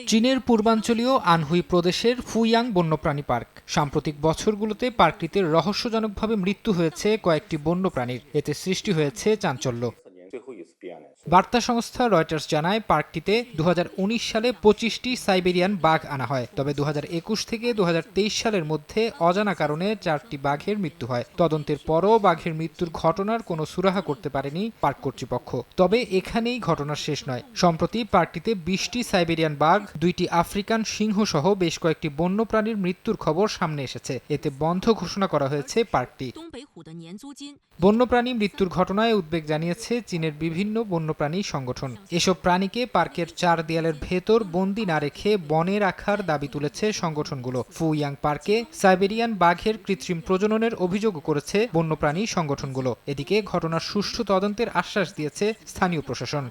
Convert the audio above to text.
চীনের পূর্বাঞ্চলীয় আনহুই প্রদেশের ফুইয়াং বন্যপ্রাণী পার্ক। সাম্প্রতিক বছরগুলোতে পার্কটিতে রহস্যজনকভাবে মৃত্যু হয়েছে কয়েকটি বন্যপ্রাণীর। এতে সৃষ্টি হয়েছে চাঞ্চল্য। বার্তা সংস্থা রয়টার্স জানায়, পার্কটিতে 2019 সালে 25টি সাইবেরিয়ান বাঘ আনা হয়। তবে 2021 থেকে 2023 সালের মধ্যে অজানা কারণে 4টি বাঘের মৃত্যু হয়। তদন্তের পরও বাঘের মৃত্যুর ঘটনার কোনো সুরাহা করতে পারেনি পার্ক কর্তৃপক্ষ। তবে এখানেই ঘটনা শেষ নয়। সম্প্রতি পার্কটিতে 20টি সাইবেরিয়ান বাঘ, 2টি আফ্রিকান সিংহ সহ বেশ কয়েকটি বন্যপ্রাণীর মৃত্যুর খবর সামনে এসেছে। এতে বন্ধ ঘোষণা করা হয়েছে পার্কটি। বন্যপ্রাণী মৃত্যুর ঘটনায় উদ্বেগ জানিয়েছে চীনের বিভিন্ন বন্যপ্রাণী সংগঠন। এসব প্রাণীকে পার্কের 4 দেয়ালের ভেতর বন্দী না রেখে বনে রাখার দাবি তুলেছে সংগঠনগুলো। ফুইয়াং পার্কে সাইবেরিয়ান বাঘের কৃত্রিম প্রজননের অভিযোগও করেছে বন্যপ্রাণী সংগঠনগুলো। এদিকে ঘটনার সুষ্ঠু তদন্তের আশ্বাস দিয়েছে স্থানীয় প্রশাসন।